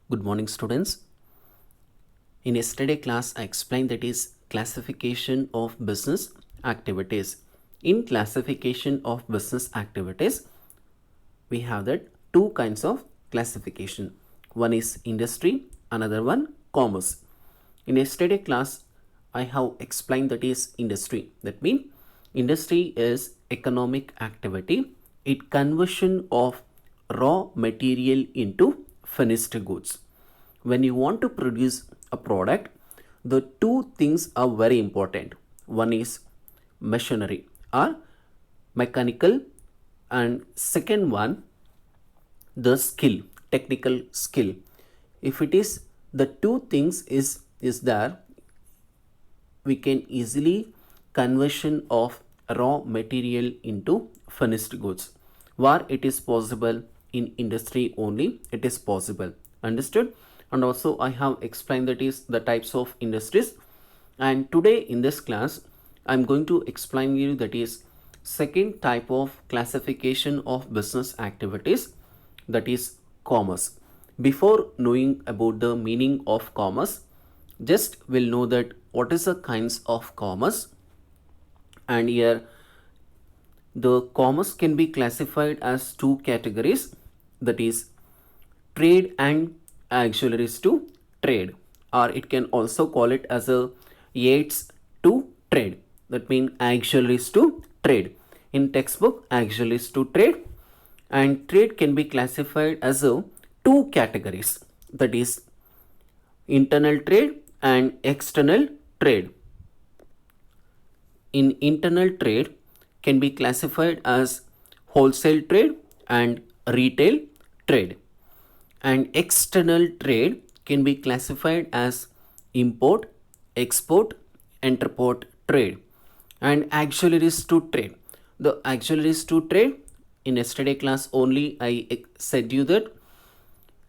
Good morning, students. In yesterday class, I explained that is classification of business activities. In classification of business activities, we have that two kinds of classification. One is industry, another one commerce. In yesterday class, I have explained that is industry. That means industry is economic activity. It conversion of raw material into finished goods. When you want to produce a product, the two things are very important. One is machinery or mechanical, and second one the skill, technical skill. If it is the two things is there, we can easily conversion of raw material into finished goods. Where it is possible in industry only, it is possible. Understood? And also I have explained that is the types of industries. And today in this class, I'm going to explain you that is second type of classification of business activities, that is commerce. Before knowing about the meaning of commerce, just we'll know that what is the kinds of commerce. And here the commerce can be classified as two categories, that is trade and auxiliaries to trade, or it can also call it as a aids to trade. That means auxiliaries to trade. In textbook, auxiliaries to trade. And trade can be classified as a two categories, that is internal trade and external trade. In internal trade can be classified as wholesale trade and retail trade, and external trade can be classified as import, export, interport trade. And auxiliaries to trade, the auxiliaries to trade, in yesterday class only I said you that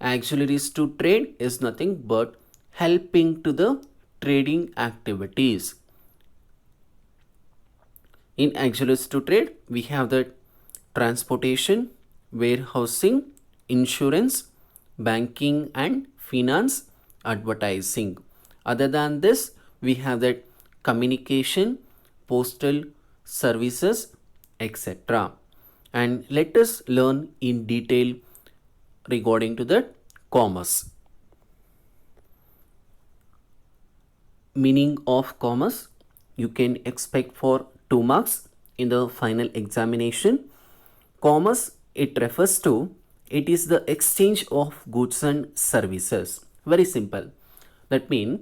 auxiliaries to trade is nothing but helping to the trading activities. In auxiliaries to trade, we have the transportation, warehousing, insurance, banking and finance, advertising. Other than this, we have that communication, postal services, etc. And let us learn in detail regarding to the commerce. Meaning of commerce, you can expect for 2 marks in the final examination. Commerce, it refers to, it is the exchange of goods and services. Very simple. That means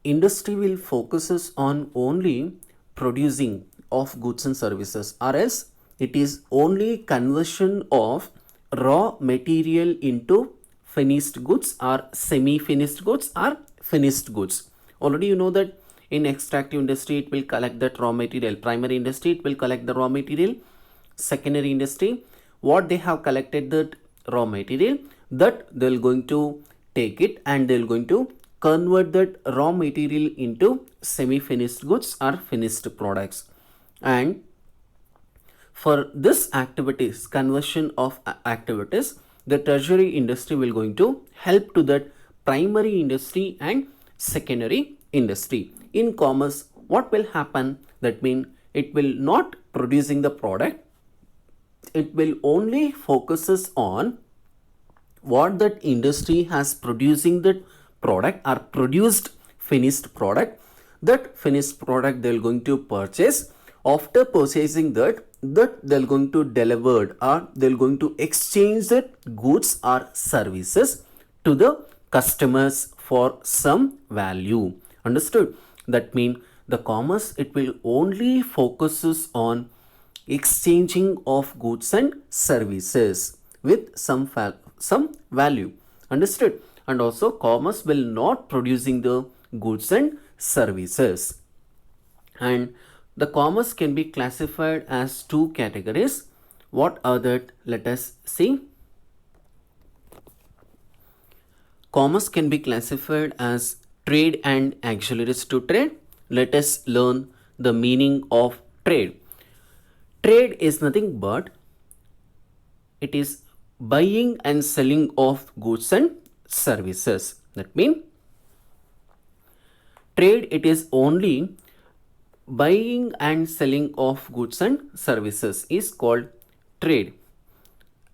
industry will focuses on only producing of goods and services, or else it is only conversion of raw material into finished goods or semi-finished goods or finished goods. Already you know that in extractive industry it will collect that raw material. Primary industry it will collect the raw material. Secondary industry, what they have collected that raw material, that they're going to take it and they're going to convert that raw material into semi-finished goods or finished products. And for this activities, conversion of activities, the tertiary industry will going to help to that primary industry and secondary industry. In commerce, what will happen? That means it will not producing the product, it will only focuses on what that industry has producing that product or produced finished product. That finished product they're going to purchase. After purchasing that they're going to delivered or they're going to exchange that goods or services to the customers for some value. Understood? That means the commerce it will only focuses on exchanging of goods and services with some value. Understood? And also commerce will not producing the goods and services. And the commerce can be classified as two categories. What are that? Let us see. Commerce can be classified as trade and auxiliaries to trade. Let us learn the meaning of trade. Trade is nothing but it is buying and selling of goods and services. That means trade, it is only buying and selling of goods and services is called trade.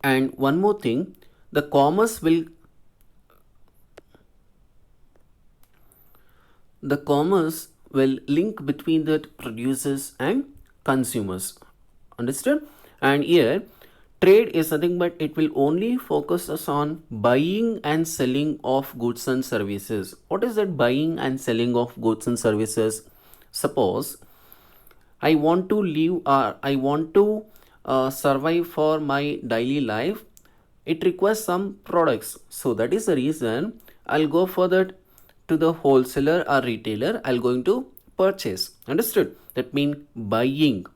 And one more thing, the commerce will link between the producers and consumers. Understood? And here trade is nothing but it will only focus us on buying and selling of goods and services. What is that buying and selling of goods and services? Suppose I want to live or I want to survive for my daily life. It requires some products. So that is the reason I'll go for that to the wholesaler or retailer. I'll going to purchase. Understood? That means buying.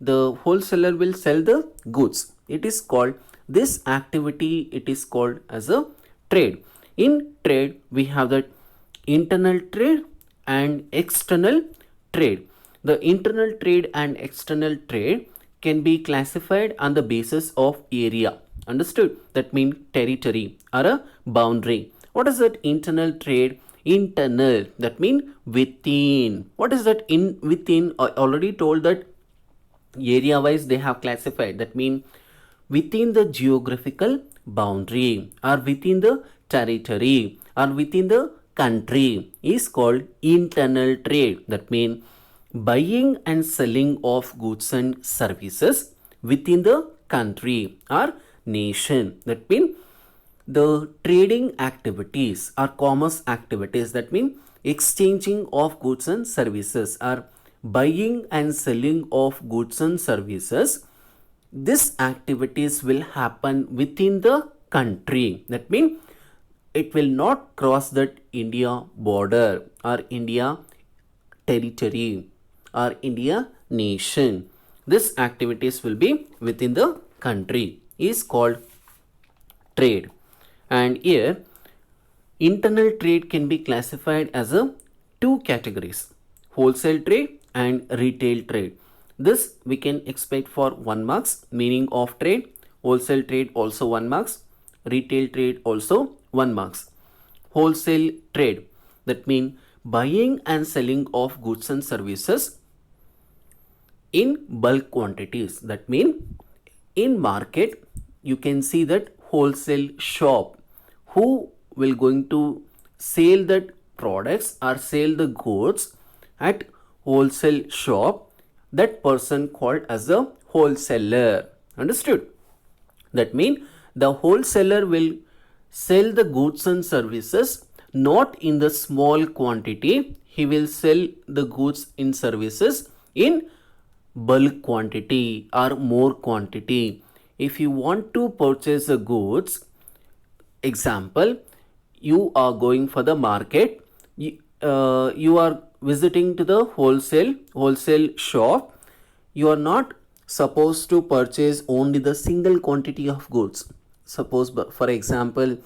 The wholesaler will sell the goods. It is called, this activity, it is called as a trade. In trade, we have that internal trade and external trade. The internal trade and external trade can be classified on the basis of area. Understood? That means territory or a boundary. What is that internal trade? Internal, that means within. What is that in within? I already told that area wise they have classified. That means within the geographical boundary or within the territory or within the country is called internal trade. That means buying and selling of goods and services within the country or nation. That means the trading activities or commerce activities, that means exchanging of goods and services or buying and selling of goods and services, this activities will happen within the country. That means it will not cross that India border or India territory or India nation. This activities will be within the country is called trade. And here internal trade can be classified as a two categories, wholesale trade and retail trade. This we can expect for 1 marks, meaning of trade, wholesale trade also 1 marks, retail trade also 1 marks. Wholesale trade, that means buying and selling of goods and services in bulk quantities. That means in market you can see that wholesale shop who will going to sell that products or sell the goods at wholesale shop, that person called as a wholesaler. Understood? That means the wholesaler will sell the goods and services not in the small quantity. He will sell the goods and services in bulk quantity or more quantity. If you want to purchase the goods, example, you are going for the market, you are visiting to the wholesale shop, you are not supposed to purchase only the single quantity of goods. Suppose for example,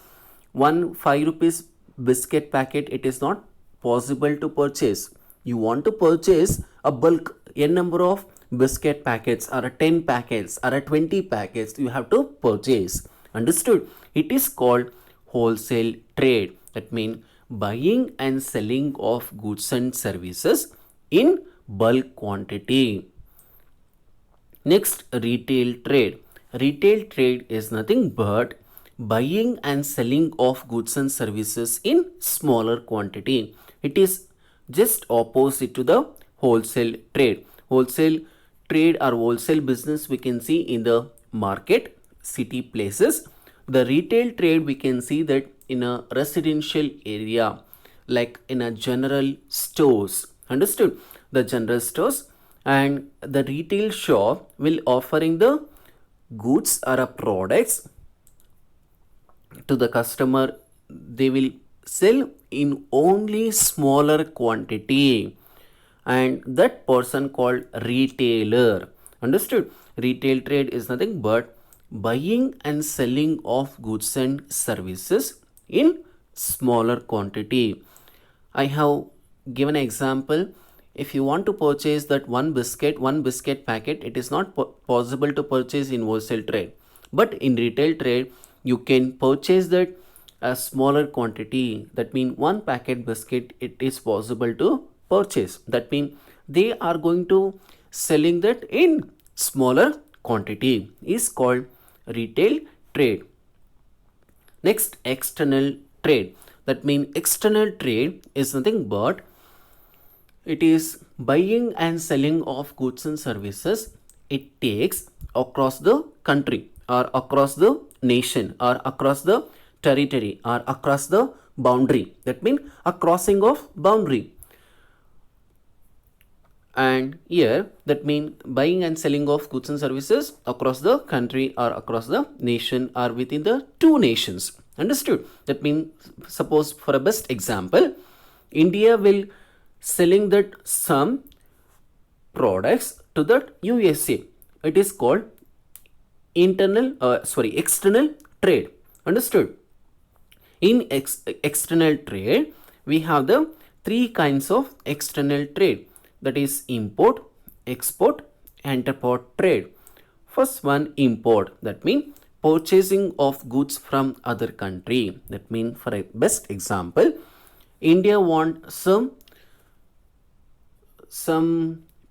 one 5 rupees biscuit packet, it is not possible to purchase. You want to purchase a bulk, n number of biscuit packets or a 10 packets or a 20 packets, you have to purchase. Understood? It is called wholesale trade. That means buying and selling of goods and services in bulk quantity. Next, retail trade. Retail trade is nothing but buying and selling of goods and services in smaller quantity. It is just opposite to the wholesale trade. Wholesale trade or wholesale business we can see in the market, city places. The retail trade we can see that in a residential area, like in a general stores. Understood? The general stores and the retail shop will offering the goods or products to the customer. They will sell in only smaller quantity, and that person called retailer. Understood? Retail trade is nothing but buying and selling of goods and services in smaller quantity. I have given an example. If you want to purchase that one biscuit packet, it is not possible to purchase in wholesale trade. But in retail trade, you can purchase that a smaller quantity. That means one packet biscuit it is possible to purchase. That means they are going to selling that in smaller quantity is called retail trade. Next, external trade. That means external trade is nothing but it is buying and selling of goods and services. It takes across the country or across the nation or across the territory or across the boundary. That means a crossing of boundary. And here that means buying and selling of goods and services across the country or across the nation or within the two nations. Understood? That means suppose for a best example, India will selling that some products to the USA. It is called external trade. Understood? In external trade, we have the three kinds of external trade, that is import, export, interport trade. First one, import. That means purchasing of goods from other country. That means for a best example, India want some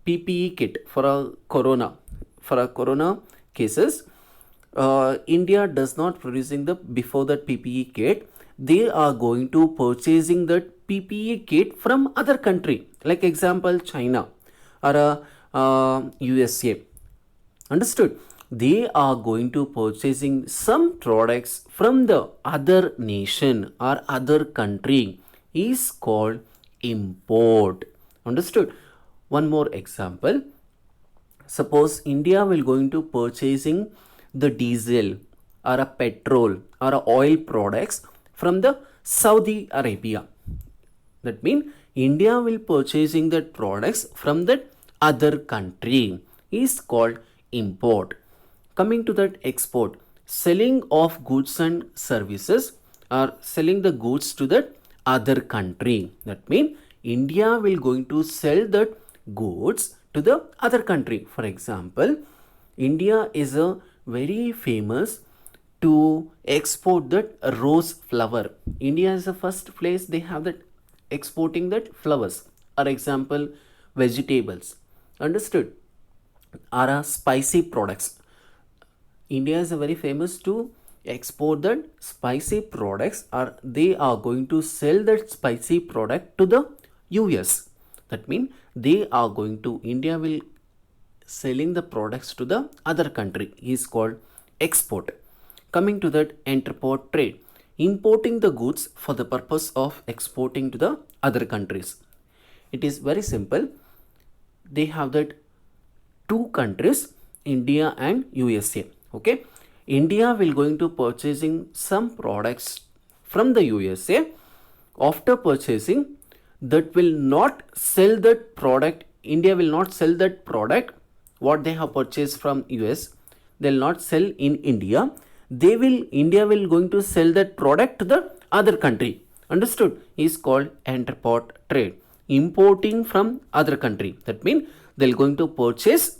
PPE kit for a corona cases. India does not producing the before that PPE kit. They are going to purchasing that PPE kit from other country, like example China or USA. Understood? They are going to purchasing some products from the other nation or other country is called import. Understood? One more example. Suppose India will going to purchasing the diesel or a petrol or a oil products from the Saudi Arabia. That means India will purchasing that products from that other country is called import. Coming to that export, selling of goods and services or selling the goods to that other country. That means India will going to sell that goods to the other country. For example, India is a very famous to export that rose flower. India is the first place they have that exporting that flowers. For example, vegetables. Understood? Are spicy products. India is a very famous to export that spicy products, or they are going to sell that spicy product to the US. That means they are going to India will selling the products to the other country is called export. Coming to that interport trade, importing the goods for the purpose of exporting to the other countries. It is very simple. They have that two countries, India and USA. Okay, India will going to purchasing some products from the USA. After purchasing, that will not sell that product. India will not sell that product what they have purchased from US. They will not sell in India. India will going to sell that product to the other country. Understood? Is called interport trade. Importing from other country. That means they are going to purchase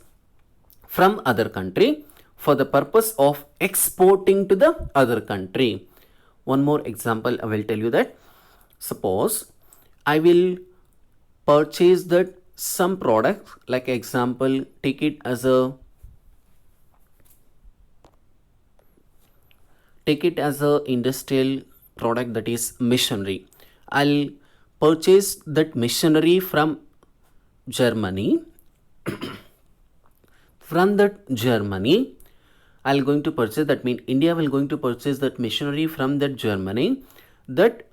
from other country for the purpose of exporting to the other country. One more example I will tell you that. Suppose I will purchase that some product, like example, take it as a industrial product, that is machinery. I'll purchase that machinery from Germany. From that Germany, I'll going to purchase, that means India will going to purchase that machinery from that Germany. That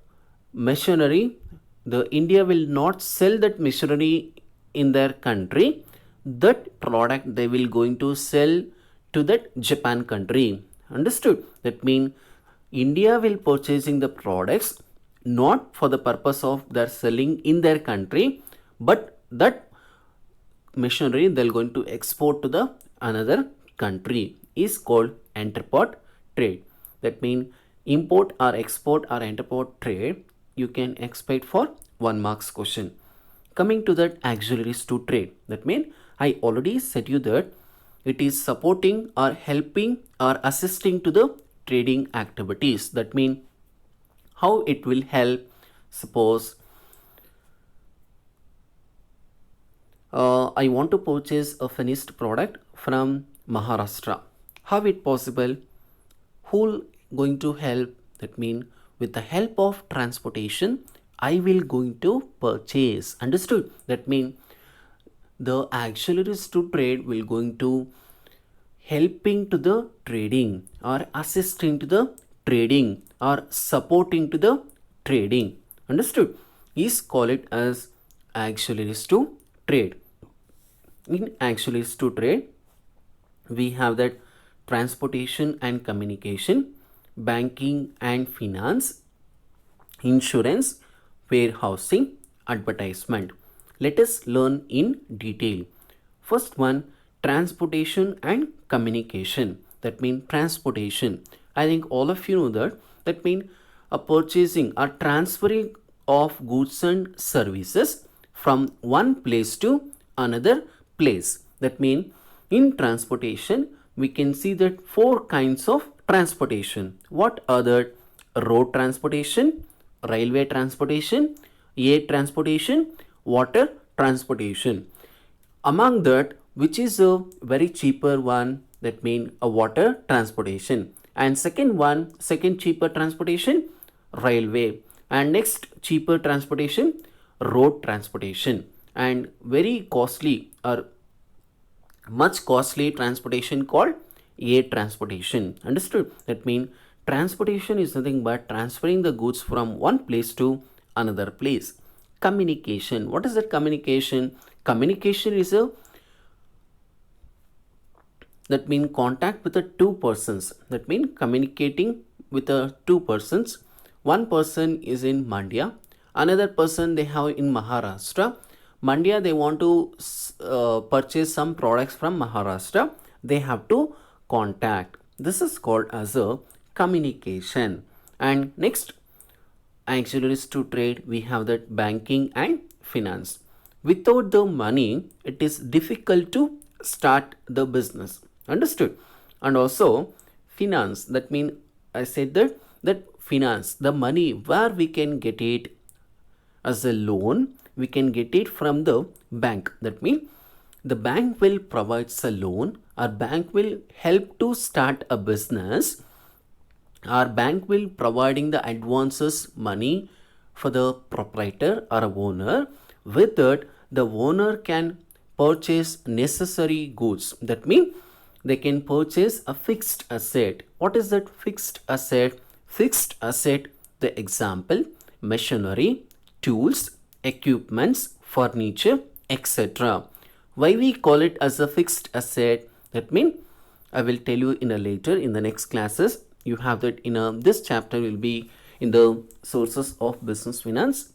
machinery, the India will not sell that machinery in their country. That product they will going to sell to that Japan country. Understood? That means India will purchasing the products not for the purpose of their selling in their country, but that machinery they're going to export to the another country is called interport trade. That means import or export or interport trade you can expect for 1 marks question. Coming to that auxiliaries to trade, that means I already said you that it is supporting or helping or assisting to the trading activities. That means how it will help. Suppose I want to purchase a finished product from Maharashtra. How it possible? Who going to help? That means with the help of transportation, I will going to purchase. Understood? That means the auxiliaries to trade will going to helping to the trading or assisting to the trading or supporting to the trading. Understood? Is call it as auxiliaries to trade. In auxiliaries to trade, we have that transportation and communication, banking and finance, insurance, warehousing, advertisement. Let us learn in detail. First one, transportation and communication. That means transportation. I think all of you know that. That means a purchasing or transferring of goods and services from one place to another place. That means in transportation we can see that four kinds of transportation. What are the? Road transportation, railway transportation, air transportation, water transportation. Among that, which is a very cheaper one? That means a water transportation. And second one, second cheaper transportation, railway. And next cheaper transportation, road transportation. And very costly or much costly transportation called air transportation. Understood? That means transportation is nothing but transferring the goods from one place to another place. Communication. What is that communication? Communication is a that means contact with the two persons. That means communicating with the two persons. One person is in Mandya, another person they have in Maharashtra. Mandya, they want to purchase some products from Maharashtra. They have to contact. This is called as a communication. And next, auxiliaries to trade, we have that banking and finance. Without the money, it is difficult to start the business. Understood? And also finance. That means I said that finance, the money where we can get it as a loan, we can get it from the bank. That means the bank will provide a loan, our bank will help to start a business, our bank will providing the advances money for the proprietor or owner. With that, the owner can purchase necessary goods. That means they can purchase a fixed asset. What is that fixed asset? Fixed asset, the example, machinery, tools, equipments, furniture, etc. Why we call it as a fixed asset? That means I will tell you in a later in the next classes. You have that in this chapter will be in the sources of business finance.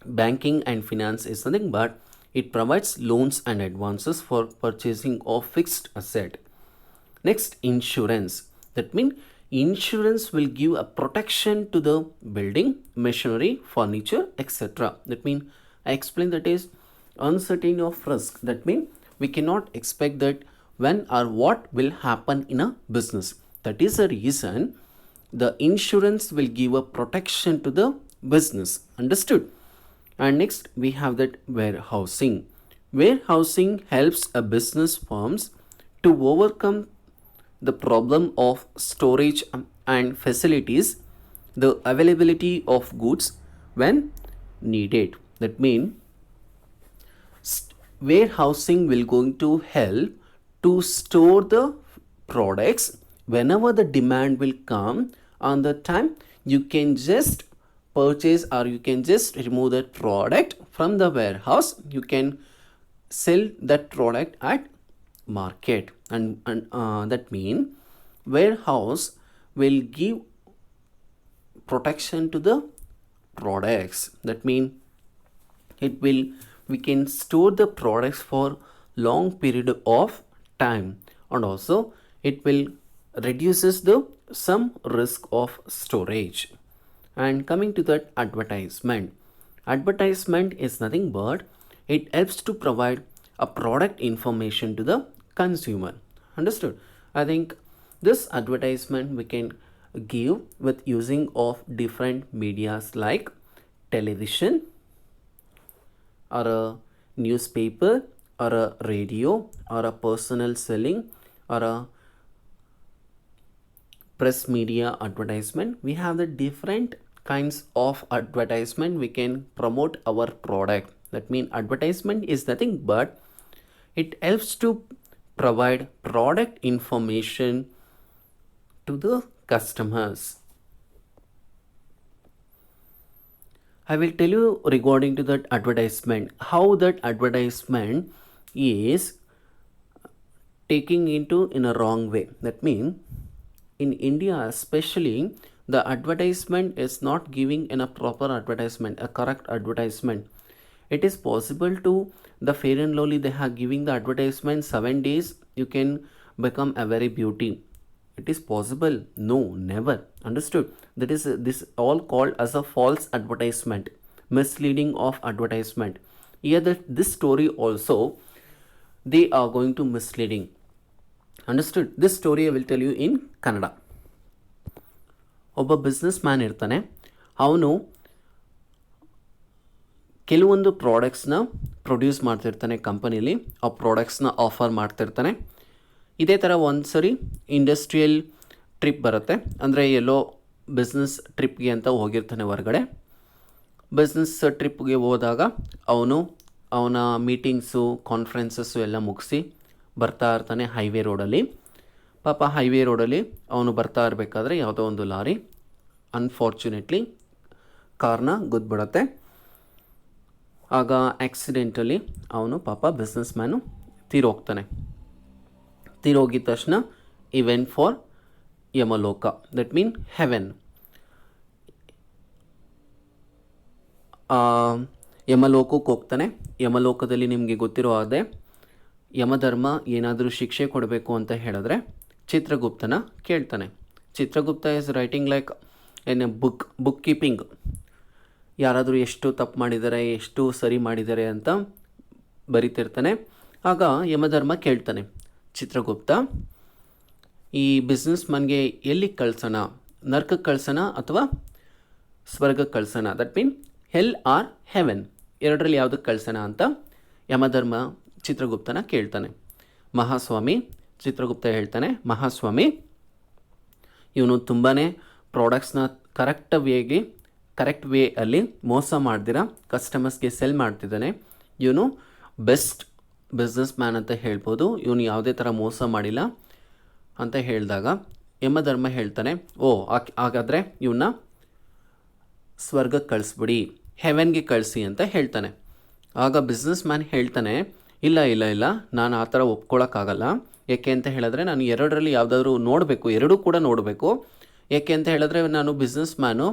Banking and finance is nothing but it provides loans and advances for purchasing of fixed asset. Next, insurance. That means insurance will give a protection to the building, machinery, furniture, etc. That means I explained that is uncertainty of risk. That means we cannot expect that when or what will happen in a business. That is the reason the insurance will give a protection to the business. Understood? And next we have that warehousing. Warehousing helps a business firms to overcome the problem of storage and facilities, the availability of goods when needed. That means warehousing will going to help to store the products whenever the demand will come. On the time you can just purchase or you can just remove that product from the warehouse. You can sell that product at market, and that means warehouse will give protection to the products. That means it will we can store the products for long period of time, and also it will reduces the some risk of storage. And coming to that advertisement, advertisement is nothing but it helps to provide a product information to the consumer. Understood? I think This advertisement we can give with using of different medias like television or a newspaper or a radio or a personal selling or a press media advertisement. We have the different kinds of advertisement we can promote our product. That means advertisement is nothing but it helps to provide product information to the customers. I will tell you regarding to that advertisement, how that advertisement is taking into in a wrong way. That means in India especially, the advertisement is not giving in a proper advertisement, a correct advertisement. It is possible to the Fair and Lovely, they are giving the advertisement 7 days you can become a very beauty. It is possible? No, never. Understood? That is this all called as a false advertisement, misleading of advertisement. Here this story also they are going to misleading. Understood? This story I will tell you in Kannada. ಒಬ್ಬ business man ಇರ್ತಾನೆ. ಅವನು ಕೆಲವೊಂದು ಪ್ರಾಡಕ್ಟ್ಸ್ನ produce ಮಾಡ್ತಿರ್ತಾನೆ ಕಂಪನಿಲಿ. ಆ ಪ್ರಾಡಕ್ಟ್ಸ್ನ offer ಮಾಡ್ತಿರ್ತಾನೆ. ಇದೇ ಥರ ಒಂದು ಸರಿ industrial trip ಬರುತ್ತೆ. ಅಂದರೆ ಎಲ್ಲೋ ಬಿಸ್ನೆಸ್ ಟ್ರಿಪ್ಗೆ ಅಂತ ಹೋಗಿರ್ತಾನೆ ಹೊರಗಡೆ. ಬಿಸ್ನೆಸ್ ಟ್ರಿಪ್ಗೆ ಹೋದಾಗ ಅವನ ಮೀಟಿಂಗ್ಸು ಕಾನ್ಫರೆನ್ಸಸ್ಸು ಎಲ್ಲ ಮುಗಿಸಿ ಬರ್ತಾ ಇರ್ತಾನೆ ಹೈವೇ ರೋಡಲ್ಲಿ. ಪಾಪ ಹೈವೇ ರೋಡಲ್ಲಿ ಅವನು ಬರ್ತಾ ಇರಬೇಕಾದ್ರೆ ಯಾವುದೋ ಒಂದು ಲಾರಿ ಅನ್ಫಾರ್ಚುನೇಟ್ಲಿ ಕಾರ್ನ ಗುದ್ಬಿಡತ್ತೆ. ಆಗ ಆಕ್ಸಿಡೆಂಟಲ್ಲಿ ಅವನು ಪಾಪ ಬಿಸ್ನೆಸ್ ಮ್ಯಾನು ತೀರೋಗ್ತಾನೆ. ತೀರೋಗಿದ ತಕ್ಷಣ event for Yamaloka, that mean heaven. ಯಮಲೋಕಕ್ಕೆ ಹೋಗ್ತಾನೆ. ಯಮಲೋಕದಲ್ಲಿ ನಿಮಗೆ ಗೊತ್ತಿರೋ ಹಾಗೆ ಯಮಧರ್ಮ ಏನಾದರೂ ಶಿಕ್ಷೆ ಕೊಡಬೇಕು ಅಂತ ಹೇಳಿದ್ರೆ ಚಿತ್ರಗುಪ್ತನ ಕೇಳ್ತಾನೆ. Chitragupta is writing like an book keeping. ಯಾರಾದರೂ ಎಷ್ಟು ತಪ್ಪು ಮಾಡಿದ್ದಾರೆ, ಎಷ್ಟು ಸರಿ ಮಾಡಿದ್ದಾರೆ ಅಂತ ಬರಿತಿರ್ತಾನೆ. ಆಗ ಯಮಧರ್ಮ ಕೇಳ್ತಾನೆ, ಚಿತ್ರಗುಪ್ತ ಈ ಬಿಸ್ನೆಸ್ ಮನ್ಗೆ ಎಲ್ಲಿಗೆ ಕಳ್ಸೋಣ, ನರ್ಕಕ್ಕೆ ಕಳ್ಸೋಣ ಅಥವಾ ಸ್ವರ್ಗಕ್ಕೆ ಕಳ್ಸೋಣ, that mean hell or heaven, ಎರಡರಲ್ಲಿ ಯಾವುದಕ್ಕೆ ಕಳ್ಸೋಣ ಅಂತ ಯಮಧರ್ಮ ಚಿತ್ರಗುಪ್ತನ ಕೇಳ್ತಾನೆ. ಮಹಾಸ್ವಾಮಿ, ಚಿತ್ರಗುಪ್ತ ಹೇಳ್ತಾನೆ, ಮಹಾಸ್ವಾಮಿ ಇವನು ತುಂಬಾ ಪ್ರಾಡಕ್ಟ್ಸ್ನ ಕರೆಕ್ಟ್ ವೇ ಅಲ್ಲಿ ಮೋಸ ಮಾಡ್ದಿರ ಕಸ್ಟಮರ್ಸ್ಗೆ ಸೆಲ್ ಮಾಡ್ತಿದ್ದಾನೆ. ಇವನು ಬೆಸ್ಟ್ ಬಿಸ್ನೆಸ್ ಮ್ಯಾನ್ ಅಂತ ಹೇಳ್ಬೋದು. ಇವನು ಯಾವುದೇ ಥರ ಮೋಸ ಮಾಡಿಲ್ಲ ಅಂತ ಹೇಳಿದಾಗ ಯಮಧರ್ಮ ಹೇಳ್ತಾನೆ, ಹಾಗಾದರೆ ಇವನ್ನ ಸ್ವರ್ಗಕ್ಕೆ ಕಳಿಸ್ಬಿಡಿ, ಹೆವೆನ್ಗೆ ಕಳಿಸಿ ಅಂತ ಹೇಳ್ತಾನೆ. ಆಗ ಬಿಸ್ನೆಸ್ ಮ್ಯಾನ್ ಹೇಳ್ತಾನೆ, ಇಲ್ಲ ನಾನು ಆ ಥರ ಒಪ್ಕೊಳ್ಳೋಕ್ಕಾಗಲ್ಲ. ಯಾಕೆ ಅಂತ ಹೇಳಿದ್ರೆ ನಾನು ಎರಡರಲ್ಲಿ ಯಾವುದಾದ್ರೂ ನೋಡಬೇಕು, ಎರಡೂ ಕೂಡ ನೋಡಬೇಕು. ಯಾಕೆ ಅಂತ ಹೇಳಿದ್ರೆ ನಾನು ಬಿಸ್ನೆಸ್ ಮ್ಯಾನು,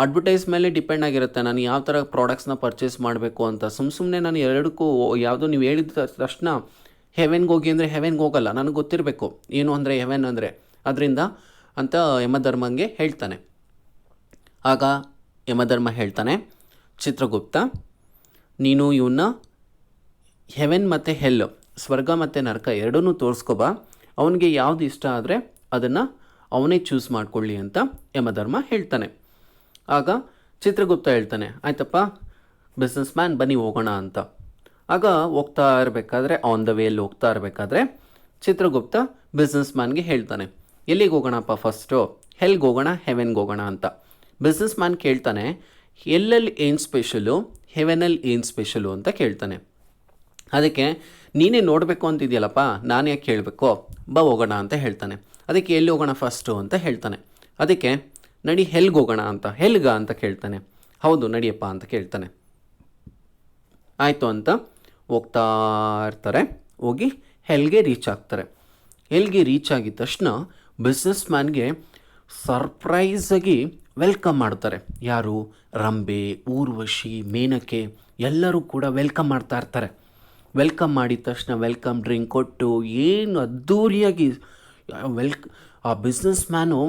ಅಡ್ವರ್ಟೈಸ್ ಮೇಲೆ ಡಿಪೆಂಡ್ ಆಗಿರುತ್ತೆ ನಾನು ಯಾವ ಥರ ಪ್ರಾಡಕ್ಟ್ಸ್ನ ಪರ್ಚೇಸ್ ಮಾಡಬೇಕು ಅಂತ. ಸುಮ್ಮನೆ ನಾನು ಎರಡಕ್ಕೂ ಯಾವುದೋ ನೀವು ಹೇಳಿದ ತಕ್ಷಣ ಹೆವೆನ್ಗೆ ಹೋಗಿ ಅಂದರೆ ಹೆವೆನ್ಗೆ ಹೋಗಲ್ಲ, ನನಗೆ ಗೊತ್ತಿರಬೇಕು ಏನು ಅಂದರೆ ಹೆವೆನ್ ಅಂದರೆ, ಅದರಿಂದ ಅಂತ ಯಮಧರ್ಮಂಗೆ ಹೇಳ್ತಾನೆ. ಆಗ ಯಮಧರ್ಮ ಹೇಳ್ತಾನೆ, ಚಿತ್ರಗುಪ್ತ ನೀನು ಇವನ್ನ ಹೆವೆನ್ ಮತ್ತು ಹೆಲ್, ಸ್ವರ್ಗ ಮತ್ತು ನರಕ ಎರಡನ್ನೂ ತೋರಿಸ್ಕೊಬಾ, ಅವನಿಗೆ ಯಾವುದು ಇಷ್ಟ ಆದರೆ ಅದನ್ನು ಅವನೇ ಚೂಸ್ ಮಾಡ್ಕೊಳ್ಳಿ ಅಂತ ಯಮಧರ್ಮ ಹೇಳ್ತಾನೆ. ಆಗ ಚಿತ್ರಗುಪ್ತ ಹೇಳ್ತಾನೆ, ಆಯ್ತಪ್ಪ ಬಿಸ್ನೆಸ್ ಮ್ಯಾನ್ ಬನ್ನಿ ಹೋಗೋಣ ಅಂತ. ಆಗ ಹೋಗ್ತಾ ಇರಬೇಕಾದ್ರೆ ಆನ್ ದ ವೇಯಲ್ಲಿ ಹೋಗ್ತಾ ಇರಬೇಕಾದ್ರೆ ಚಿತ್ರಗುಪ್ತ ಬಿಸ್ನೆಸ್ ಮ್ಯಾನ್ಗೆ ಹೇಳ್ತಾನೆ, ಎಲ್ಲಿಗೆ ಹೋಗೋಣಪ್ಪ ಫಸ್ಟು, ಹೆಲ್ಗೆ ಹೋಗೋಣ ಹೆವೆನ್ಗೆ ಹೋಗೋಣ ಅಂತ. ಬಿಸ್ನೆಸ್ ಮ್ಯಾನ್ ಕೇಳ್ತಾನೆ, ಎಲ್ಲಲ್ಲಿ ಏನು ಸ್ಪೆಷಲು, ಹೆವೆನಲ್ಲಿ ಏನು ಸ್ಪೆಷಲು ಅಂತ ಕೇಳ್ತಾನೆ. ಅದಕ್ಕೆ ನೀನೇ ನೋಡಬೇಕು ಅಂತಿದೆಯಲ್ಲಪ್ಪ, ನಾನು ಯಾಕೆ ಕೇಳಬೇಕು, ಬಾ ಹೋಗೋಣ ಅಂತ ಹೇಳ್ತಾನೆ. ಅದಕ್ಕೆ ಎಲ್ಲಿ ಹೋಗೋಣ ಫಸ್ಟು ಅಂತ ಹೇಳ್ತಾನೆ. ಅದಕ್ಕೆ ನಡಿ ಹೆಲ್ಗೆ ಹೋಗೋಣ ಅಂತ. ಹೆಲ್ಗ ಅಂತ ಕೇಳ್ತಾನೆ. ಹೌದು ನಡಿಯಪ್ಪ ಅಂತ ಕೇಳ್ತಾನೆ. ಆಯಿತು ಅಂತ ಹೋಗ್ತಾ ಇರ್ತಾರೆ. ಹೋಗಿ ಹೆಲ್ಗೆ ರೀಚ್ ಆಗ್ತಾರೆ. ಹೆಲ್ಗೆ ರೀಚ್ ಆಗಿದ ತಕ್ಷಣ ಬಿಸ್ನೆಸ್ ಮ್ಯಾನ್ಗೆ ಸರ್ಪ್ರೈಸಾಗಿ ವೆಲ್ಕಮ್ ಮಾಡ್ತಾರೆ. ಯಾರು, ರಂಬೆ, ಊರ್ವಶಿ, ಮೇನಕೆ ಎಲ್ಲರೂ ಕೂಡ ವೆಲ್ಕಮ್ ಮಾಡ್ತಾ ಇರ್ತಾರೆ. ವೆಲ್ಕಮ್ ಮಾಡಿದ ತಕ್ಷಣ ವೆಲ್ಕಮ್ ಡ್ರಿಂಕ್ ಕೊಟ್ಟು ಏನು ಅದ್ಧೂರಿಯಾಗಿ ಆ ಬಿಸ್ನೆಸ್ ಮ್ಯಾನು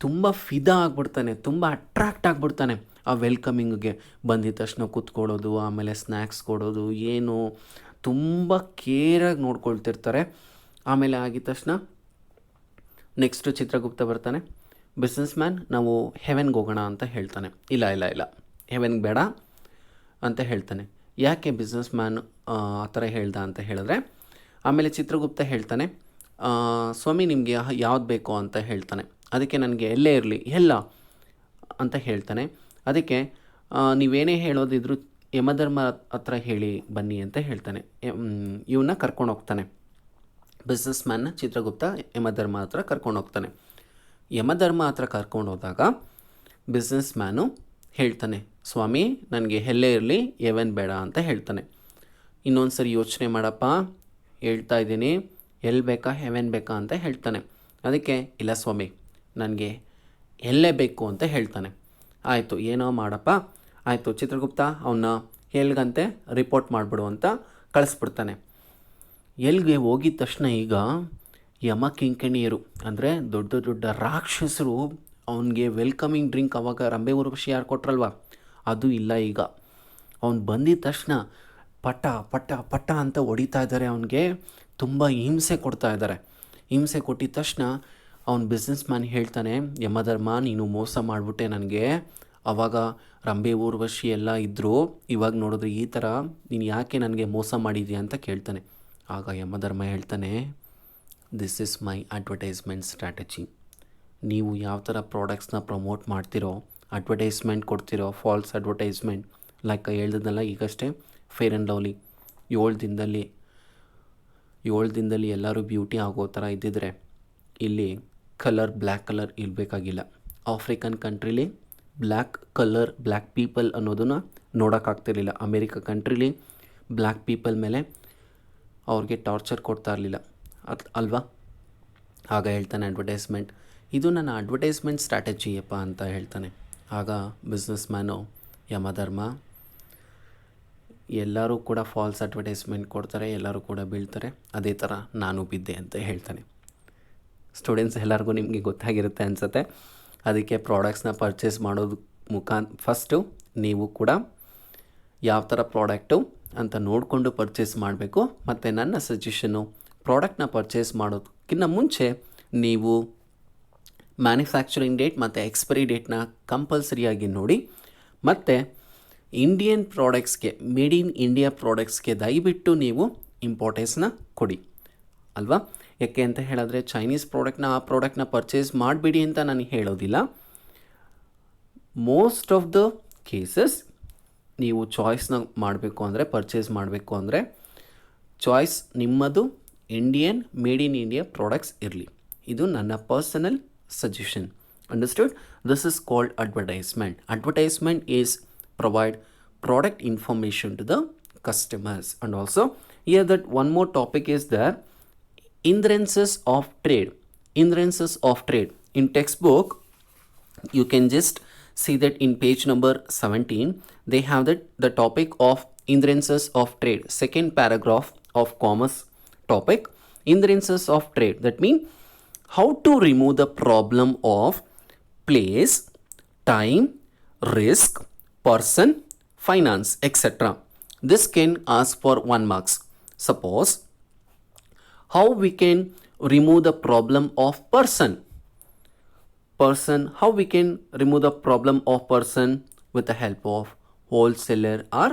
ತುಂಬ ಫಿದಾ ಆಗಿಬಿಡ್ತಾನೆ, ತುಂಬ ಅಟ್ರಾಕ್ಟ್ ಆಗಿಬಿಡ್ತಾನೆ ಆ ವೆಲ್ಕಮಿಂಗ್ಗೆ. ಬಂದಿದ ತಕ್ಷಣ ಕೂತ್ಕೊಳ್ಳೋದು, ಆಮೇಲೆ ಸ್ನ್ಯಾಕ್ಸ್ ಕೊಡೋದು, ಏನು ತುಂಬ ಕೇರಾಗಿ ನೋಡ್ಕೊಳ್ತಿರ್ತಾರೆ. ಆಮೇಲೆ ಆಗಿದ ತಕ್ಷಣ ನೆಕ್ಸ್ಟು ಚಿತ್ರಗುಪ್ತ ಬರ್ತಾನೆ. ಬಿಸ್ನೆಸ್ ಮ್ಯಾನ್ ನಾವು ಹೆವೆನ್ಗೆ ಹೋಗೋಣ ಅಂತ ಹೇಳ್ತಾನೆ. ಇಲ್ಲ ಹೆವೆನ್ಗೆ ಬೇಡ ಅಂತ ಹೇಳ್ತಾನೆ. ಯಾಕೆ ಬಿಸ್ನೆಸ್ ಮ್ಯಾನ್ ಆ ಥರ ಹೇಳ್ದ ಅಂತ ಹೇಳಿದ್ರೆ, ಆಮೇಲೆ ಚಿತ್ರಗುಪ್ತ ಹೇಳ್ತಾನೆ, ಸ್ವಾಮಿ ನಿಮಗೆ ಯಾವ್ದು ಬೇಕು ಅಂತ ಹೇಳ್ತಾನೆ. ಅದಕ್ಕೆ ನನಗೆ ಎಲ್ಲೇ ಇರಲಿ, ಎಲ್ಲ ಅಂತ ಹೇಳ್ತಾನೆ. ಅದಕ್ಕೆ ನೀವೇನೇ ಹೇಳೋದಿದ್ರು ಯಮಧರ್ಮ ಹತ್ರ ಹೇಳಿ ಬನ್ನಿ ಅಂತ ಹೇಳ್ತಾನೆ. ಇವನ್ನ ಕರ್ಕೊಂಡು ಹೋಗ್ತಾನೆ. ಬಿಸ್ನೆಸ್ ಮ್ಯಾನ್ನ ಚಿತ್ರಗುಪ್ತ ಯಮಧರ್ಮ ಹತ್ರ ಕರ್ಕೊಂಡು ಹೋಗ್ತಾನೆ. ಯಮಧರ್ಮ ಹತ್ರ ಕರ್ಕೊಂಡು ಹೋದಾಗ ಬಿಸ್ನೆಸ್ ಮ್ಯಾನು ಹೇಳ್ತಾನೆ, ಸ್ವಾಮಿ ನನಗೆ ಎಲ್ಲೇ ಇರಲಿ ಹೆವೆನ್ ಬೇಡ ಅಂತ ಹೇಳ್ತಾನೆ. ಇನ್ನೊಂದು ಸರಿ ಯೋಚನೆ ಮಾಡಪ್ಪ, ಹೇಳ್ತಾ ಇದ್ದೀನಿ, ಎಲ್ಲಿ ಬೇಕಾ ಹೆವೆನ್ ಬೇಕಾ ಅಂತ ಹೇಳ್ತಾನೆ. ಅದಕ್ಕೆ ಇಲ್ಲ ಸ್ವಾಮಿ ನನಗೆ ಎಲ್ಲೇ ಬೇಕು ಅಂತ ಹೇಳ್ತಾನೆ. ಆಯಿತು ಏನೋ ಮಾಡಪ್ಪ, ಆಯಿತು ಚಿತ್ರಗುಪ್ತ ಅವನ್ನ ಎಲ್ಗಂತೆ ರಿಪೋರ್ಟ್ ಮಾಡಿಬಿಡು ಅಂತ ಕಳಿಸ್ಬಿಡ್ತಾನೆ. ಎಲ್ಲಿಗೆ ಹೋಗಿದ ತಕ್ಷಣ ಈಗ ಯಮ ಕಿಂಕಣಿಯರು ಅಂದರೆ ದೊಡ್ಡ ದೊಡ್ಡ ರಾಕ್ಷಸರು ಅವನಿಗೆ ವೆಲ್ಕಮಿಂಗ್ ಡ್ರಿಂಕ್, ಅವಾಗ ರಂಬೆ ಊರ್ವಶಿ ಯಾರು ಕೊಟ್ರಲ್ವ ಅದು ಇಲ್ಲ. ಈಗ ಅವ್ನು ಬಂದಿದ್ದ ತಕ್ಷಣ ಪಟ ಪಟ ಪಟ ಅಂತ ಹೊಡಿತಾ ಇದ್ದಾರೆ. ಅವನಿಗೆ ತುಂಬ ಹಿಂಸೆ ಕೊಡ್ತಾ ಇದ್ದಾರೆ. ಹಿಂಸೆ ಕೊಟ್ಟಿದ ತಕ್ಷಣ ಅವ್ನು ಬಿಸ್ನೆಸ್ ಮ್ಯಾನ್ ಹೇಳ್ತಾನೆ, ಯಮಧರ್ಮ ನೀನು ಮೋಸ ಮಾಡಿಬಿಟ್ಟೆ ನನಗೆ. ಆವಾಗ ರಂಬೆ ಊರ್ವಶಿ ಎಲ್ಲ ಇದ್ದರು, ಇವಾಗ ನೋಡಿದ್ರೆ ಈ ಥರ ನೀನು ಯಾಕೆ ನನಗೆ ಮೋಸ ಮಾಡಿದ್ಯಾ ಅಂತ ಕೇಳ್ತಾನೆ. ಆಗ ಯಮಧರ್ಮ ಹೇಳ್ತಾನೆ, this is my advertisement strategy. ನೀವು ಯಾವ ಥರ ಪ್ರಾಡಕ್ಟ್ಸ್ನ ಪ್ರಮೋಟ್ ಮಾಡ್ತಿರೋ, ಅಡ್ವರ್ಟೈಸ್ಮೆಂಟ್ ಕೊಡ್ತಿರೋ, ಫಾಲ್ಸ್ ಅಡ್ವರ್ಟೈಸ್ಮೆಂಟ್, ಲೈಕ್ ಹೇಳ್ದಲ್ಲ ಈಗಷ್ಟೇ ಫೇರ್ ಆ್ಯಂಡ್ ಲವ್ಲಿ 7 ದಿನದಲ್ಲಿ ಎಲ್ಲರೂ ಬ್ಯೂಟಿ ಆಗೋ ಥರ ಇದ್ದಿದ್ರೆ ಇಲ್ಲಿ ಬ್ಲ್ಯಾಕ್ ಕಲರ್ ಇರಬೇಕಾಗಿಲ್ಲ. ಆಫ್ರಿಕನ್ ಕಂಟ್ರೀಲಿ ಬ್ಲ್ಯಾಕ್ ಪೀಪಲ್ ಅನ್ನೋದನ್ನು ನೋಡೋಕ್ಕಾಗ್ತಿರ್ಲಿಲ್ಲ. ಅಮೇರಿಕಾ ಕಂಟ್ರೀಲಿ ಬ್ಲ್ಯಾಕ್ ಪೀಪಲ್ ಮೇಲೆ ಅವ್ರಿಗೆ ಟಾರ್ಚರ್ ಕೊಡ್ತಾ ಇರಲಿಲ್ಲ ಅಲ್ವಾ. ಆಗ ಹೇಳ್ತಾನೆ ಅಡ್ವರ್ಟೈಸ್ಮೆಂಟ್, ಇದು ನನ್ನ ಅಡ್ವರ್ಟೈಸ್ಮೆಂಟ್ ಸ್ಟ್ರಾಟಜಿಯಪ್ಪ ಅಂತ ಹೇಳ್ತಾನೆ. ಆಗ ಬಿಸ್ನೆಸ್ ಮ್ಯಾನು, ಯಮಧರ್ಮ ಎಲ್ಲರೂ ಕೂಡ ಫಾಲ್ಸ್ ಅಡ್ವರ್ಟೈಸ್ಮೆಂಟ್ ಕೊಡ್ತಾರೆ, ಎಲ್ಲರೂ ಕೂಡ ಬೀಳ್ತಾರೆ, ಅದೇ ಥರ ನಾನು ಬಿದ್ದೆ ಅಂತ ಹೇಳ್ತಾನೆ. ಸ್ಟೂಡೆಂಟ್ಸ್ ಎಲ್ಲರಿಗೂ ನಿಮಗೆ ಗೊತ್ತಾಗಿರುತ್ತೆ ಅನಿಸುತ್ತೆ. ಅದಕ್ಕೆ ಪ್ರಾಡಕ್ಟ್ಸ್ನ ಪರ್ಚೇಸ್ ಮಾಡೋದು ಫಸ್ಟು ನೀವು ಕೂಡ ಯಾವ ಥರ ಪ್ರಾಡಕ್ಟು ಅಂತ ನೋಡಿಕೊಂಡು ಪರ್ಚೇಸ್ ಮಾಡಬೇಕು. ಮತ್ತು ನನ್ನ ಸಜೆಷನ್ನು, ಪ್ರಾಡಕ್ಟ್ನ ಪರ್ಚೇಸ್ ಮಾಡೋದಕ್ಕಿಂತ ಮುಂಚೆ ನೀವು ಮ್ಯಾನುಫ್ಯಾಕ್ಚರಿಂಗ್ ಡೇಟ್ ಮತ್ತು ಎಕ್ಸ್ಪೈರಿ ಡೇಟ್ನ ಕಂಪಲ್ಸರಿಯಾಗಿ ನೋಡಿ. ಮತ್ತು ಇಂಡಿಯನ್ ಪ್ರಾಡಕ್ಟ್ಸ್ಗೆ, ಮೇಡ್ ಇನ್ ಇಂಡಿಯಾ ಪ್ರಾಡಕ್ಟ್ಸ್ಗೆ ದಯವಿಟ್ಟು ನೀವು ಇಂಪಾರ್ಟೆನ್ಸ್ನ ಕೊಡಿ ಅಲ್ವಾ. ಯಾಕೆ ಅಂತ ಹೇಳಿದ್ರೆ ಚೈನೀಸ್ ಪ್ರಾಡಕ್ಟ್ನ ಪರ್ಚೇಸ್ ಮಾಡಿಬಿಡಿ ಅಂತ ನಾನು ಹೇಳೋದಿಲ್ಲ. ಮೋಸ್ಟ್ ಆಫ್ ದ ಕೇಸಸ್ ನೀವು ಚಾಯ್ಸ್ನ ಮಾಡಬೇಕು ಅಂದರೆ, ಪರ್ಚೇಸ್ ಮಾಡಬೇಕು ಅಂದರೆ ಚಾಯ್ಸ್ ನಿಮ್ಮದು ಮೇಡ್ ಇನ್ ಇಂಡಿಯಾ ಪ್ರಾಡಕ್ಟ್ಸ್ ಇರಲಿ. ಇದು ನನ್ನ personal suggestion. Understood? This is called advertisement. Advertisement is provide product information to the customers. And also here that one more topic is there, hindrances of trade. Hindrances of trade. In textbook you can just see that in page number 17 they have the topic of hindrances of trade, second paragraph of commerce topic, hindrances of trade. That means how to remove the problem of place, time, risk, person, finance, etc. This can ask for 1 marks. Suppose how we can remove the problem of person. How we can remove the problem of person with the help of wholesaler or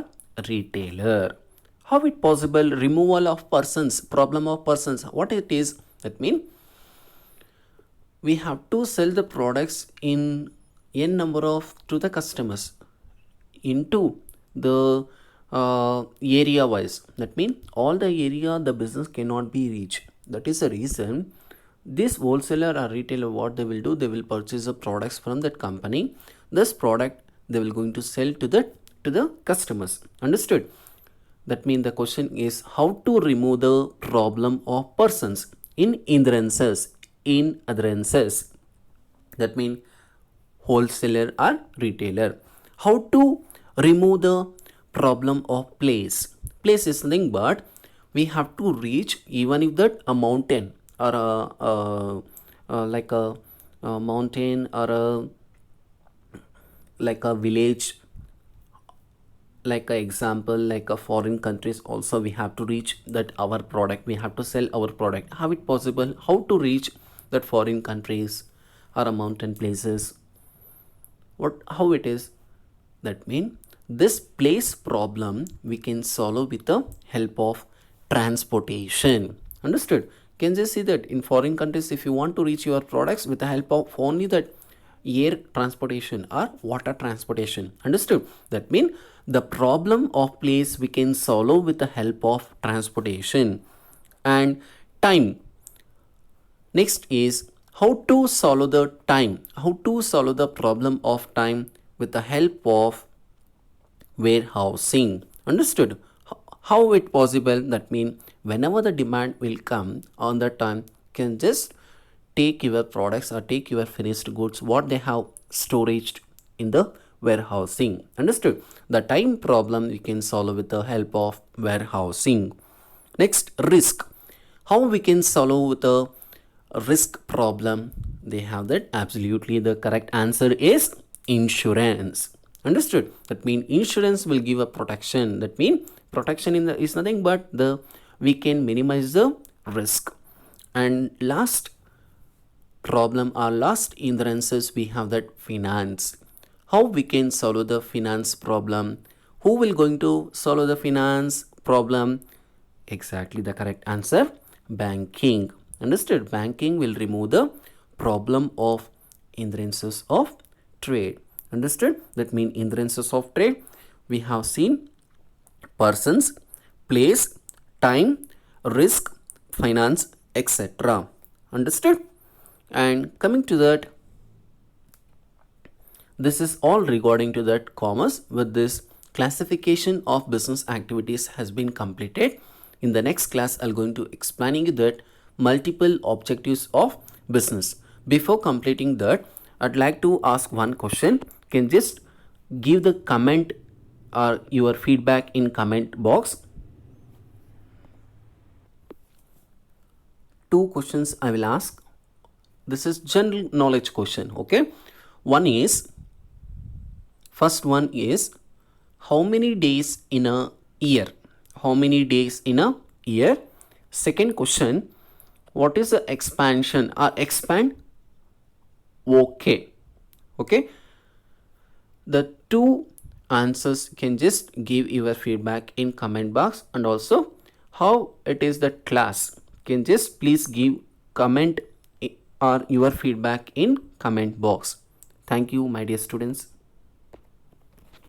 retailer. How it possible removal of persons, problem of persons, what it is? That mean we have to sell the products in n number of to the customers into the area wise. That mean all the area the business cannot be reached. That is the reason this wholesaler or retailer, what they will do, they will purchase the products from that company. This product they will going to sell to the customers. Understood? That means the question is how to remove the problem of persons in hindrances. That means wholesaler or retailer. How to remove the problem of place. Place is nothing but we have to reach, even if that a mountain or like a mountain or like a village, like a example, like a foreign countries also we have to reach that our product, we have to sell our product. How it possible? How to reach that foreign countries or mountain places, how it is. That means this place problem we can solve with the help of transportation. Understood? Can you see that in foreign countries, if you want to reach your products with the help of only that air transportation or water transportation. Understood? That means the problem of place we can solve with the help of transportation. And time. Next is how to solve the time. How to solve the problem of time with the help of warehousing. Understood? How it possible? That means whenever the demand will come on that time, can just take your products or take your finished goods what they have storaged in the warehousing. Understood? The time problem we can solve with the help of warehousing. Next, risk. How we can solve with the risk problem? They have that. Absolutely, the correct answer is insurance. Understood? That means insurance will give a protection. That means protection is nothing but the we can minimize the risk. And last problem or last hindrances we have that finance. How we can solve the finance problem? Who will going to solve the finance problem? Exactly the correct answer, banking. Understood? Banking will remove the problem of hindrances of trade. Understood? That means hindrances of trade we have seen persons, place, time, risk, finance, etc. Understood? And coming to that, this is all regarding to that commerce. With this, classification of business activities has been completed. In the next class, I'm going to explaining you that multiple objectives of business. Before completing that, I'd like to ask one question. Can just give the comment or your feedback in comment box. Two questions I will ask. This is general knowledge question. Okay, first one is how many days in a year? How many days in a year? Second question, what is the expansion or expand? Okay. The two answers can just give your feedback in comment box, and also how it is the class can just please give comment or your feedback in comment box. Thank you, my dear students.